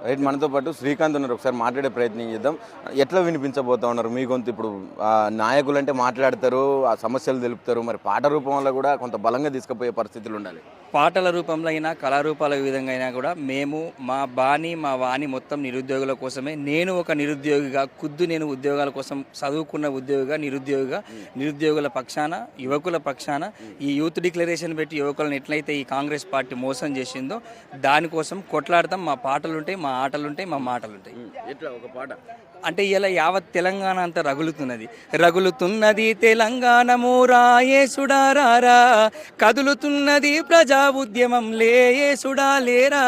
Right, మనతో పాటు శ్రీకాంత్ ఉన్నారు. ఒకసారి మాట్లాడే ప్రయత్నం చేద్దాం. ఎట్లా వినిపించబోతా ఉన్నారు మీ గొంతు? ఇప్పుడు నాయకులు అంటే మాట్లాడతారు, ఆ సమస్యలు తెలుపుతారు, మరి పాట రూపంలో కూడా కొంత బలంగా తీసుకుపోయే పరిస్థితులు ఉండాలి. పాటల రూపంలో అయినా కళారూపాల విధంగా అయినా కూడా మేము మా వాణి మొత్తం నిరుద్యోగుల కోసమే. నేను ఒక నిరుద్యోగిగా నేను ఉద్యోగాల కోసం చదువుకున్న ఉద్యోగిగా నిరుద్యోగుల పక్షాన, యువకుల పక్షాన ఈ యూత్ డిక్లరేషన్ పెట్టి యువకులను ఎట్లయితే ఈ కాంగ్రెస్ పార్టీ మోసం చేసిందో దానికోసం కొట్లాడతాం. మా పాటలుంటాయి, మా ఆటలుంటాయి, మా మాటలుంటాయి. ఎట్లా ఒక పాట అంటే ఇలా యావత్ తెలంగాణ అంతా రగులుతున్నది తెలంగాణ యేసుడారారా, కదులుతున్నది ప్రజా ఉద్యమం యేసుడా లేరా,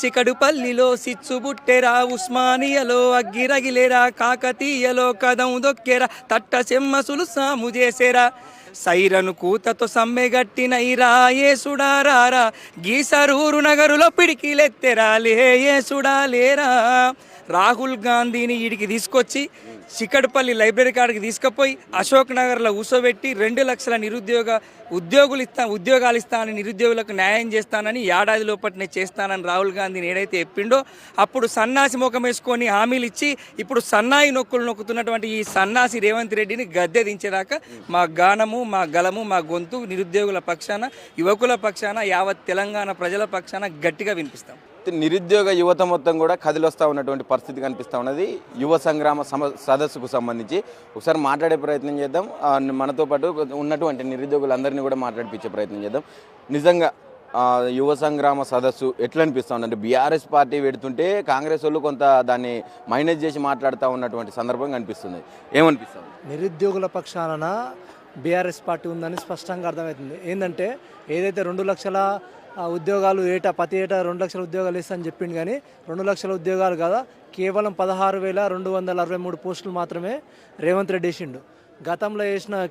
చికడుపల్లిలో సిచ్చుబుట్టెరా, ఉస్మానియలో అగ్గిరగిలేరా, కాకతీయలో కదం దొక్కెరా, తట్ట సెమ్మసులు సాము చేసేరా, సైరను కూతతో సమ్మెగట్టినైరా యేసుడారారా, గీసరూరు నగరులో పిడికిలెత్తెరా యేసుడా లేరా. రాహుల్ గాంధీని వీడికి తీసుకొచ్చి చిక్కడపల్లి లైబ్రరీ కాడికి తీసుకుపోయి అశోక్ నగర్లో కూర్చోబెట్టి 2 లక్షల ఉద్యోగాలు ఇస్తానని, నిరుద్యోగులకు న్యాయం చేస్తానని, ఏడాది లోపట్నే చేస్తానని రాహుల్ గాంధీని ఏదైతే చెప్పిండో అప్పుడు సన్నాసి ముఖం వేసుకొని హామీలు ఇచ్చి ఇప్పుడు సన్నాయి నొక్కులు నొక్కుతున్నటువంటి ఈ సన్నాసి రేవంత్ రెడ్డిని గద్దె దించేదాకా మా గానము, మా గలము, మా గొంతు నిరుద్యోగుల పక్షాన, యువకుల పక్షాన, యావత్ తెలంగాణ ప్రజల పక్షాన గట్టిగా వినిపిస్తాం. నిరుద్యోగ యువత మొత్తం కూడా కదిలొస్తూ ఉన్నటువంటి పరిస్థితి కనిపిస్తూ ఉన్నది. యువ సంగ్రామ సదస్సుకు సంబంధించి ఒకసారి మాట్లాడే ప్రయత్నం చేద్దాం. మనతో పాటు ఉన్నటువంటి నిరుద్యోగులందరినీ కూడా మాట్లాడిపించే ప్రయత్నం చేద్దాం. నిజంగా యువ సంగ్రామ సదస్సు ఎట్లా అనిపిస్తూ ఉందంటే, బీఆర్ఎస్ పార్టీ పెడుతుంటే కాంగ్రెస్ వాళ్ళు కొంత దాన్ని మైనేజ్ చేసి మాట్లాడుతూ ఉన్నటువంటి సందర్భం కనిపిస్తుంది. ఏమనిపిస్తుంది? నిరుద్యోగుల పక్షాన బీఆర్ఎస్ పార్టీ ఉందని స్పష్టంగా అర్థమవుతుంది. ఏంటంటే ఏదైతే 2 లక్షల ఉద్యోగాలు ప్రతి ఏటా 2 లక్షల ఉద్యోగాలు ఇస్తామని చెప్పింది, కానీ 2 లక్షల ఉద్యోగాలు కదా, కేవలం 16,263 పోస్టులు మాత్రమే రేవంత్ రెడ్డి వేసిండు. గతంలో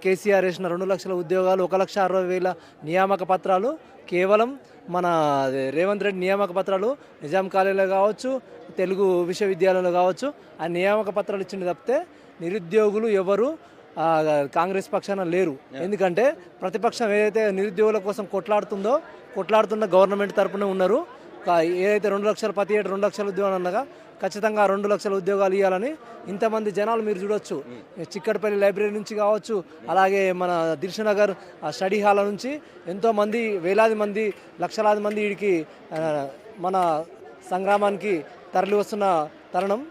కేసీఆర్ వేసిన 2 లక్షల ఉద్యోగాలు 1,60,000 నియామక పత్రాలు కేవలం మన రేవంత్ రెడ్డి నియామక పత్రాలు నిజాం కాలేజీలో కావచ్చు, తెలుగు విశ్వవిద్యాలయంలో కావచ్చు, ఆ నియామక పత్రాలు ఇచ్చింది తప్పితే నిరుద్యోగులు ఎవరు కాంగ్రెస్ పక్షాన లేరు. ఎందుకంటే ప్రతిపక్షం ఏదైతే నిరుద్యోగుల కోసం కొట్లాడుతున్న గవర్నమెంట్ తరపునే ఉన్నారు. ఏదైతే 2 లక్షలు ప్రతి ఏడు 2 లక్షల ఉద్యోగాలు అన్నగా ఖచ్చితంగా 2 లక్షల ఉద్యోగాలు ఇవ్వాలని ఇంతమంది జనాలు మీరు చూడొచ్చు. చిక్కడపల్లి లైబ్రరీ నుంచి కావచ్చు, అలాగే మన దిల్షునగర్ స్టడీ హాల్ నుంచి ఎంతోమంది, వేలాది మంది, లక్షలాది మంది వీడికి మన సంగ్రామానికి తరలి వస్తున్న తరుణం.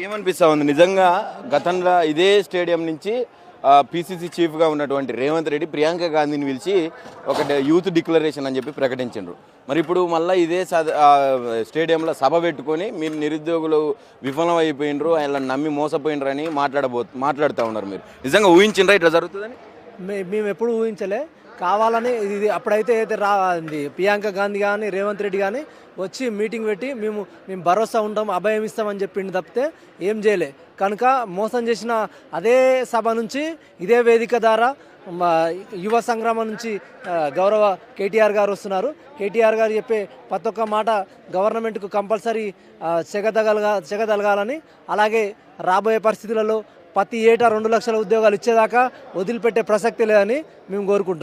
ఏమనిపిస్తూ ఉంది? నిజంగా గతంలో ఇదే స్టేడియం నుంచి పీసీసీ చీఫ్గా ఉన్నటువంటి రేవంత్ రెడ్డి ప్రియాంక గాంధీని పిలిచి ఒక యూత్ డిక్లరేషన్ అని చెప్పి ప్రకటించారు. మరి ఇప్పుడు మళ్ళీ ఇదే స్టేడియంలో సభ పెట్టుకొని మీరు నిరుద్యోగులు విఫలం అయిపోయినరు, ఆయన నమ్మి మోసపోయినరు అని మాట్లాడుతూ ఉన్నారు. మీరు నిజంగా ఊహించిండ్రా ఇట్లా జరుగుతుందని? మేము ఎప్పుడు ఊహించలే. కావాలని ఇది అప్పుడైతే అయితే ప్రియాంక గాంధీ కానీ రేవంత్ రెడ్డి కానీ వచ్చి మీటింగ్ పెట్టి మేము భరోసా ఉంటాం, అభయం ఇస్తామని చెప్పింది తప్పితే ఏం చేయలే. కనుక మోసం చేసిన అదే సభ నుంచి ఇదే వేదిక ద్వారా యువ సంగ్రామం నుంచి గౌరవ కేటీఆర్ గారు వస్తున్నారు. కేటీఆర్ గారు చెప్పే ప్రతి ఒక్క మాట గవర్నమెంట్కు కంపల్సరీ చెగదలగాలని, అలాగే రాబోయే పరిస్థితులలో ప్రతి ఏటా 2 లక్షల ఉద్యోగాలు ఇచ్చేదాకా వదిలిపెట్టే ప్రసక్తి లేదని మేము కోరుకుంటున్నాం.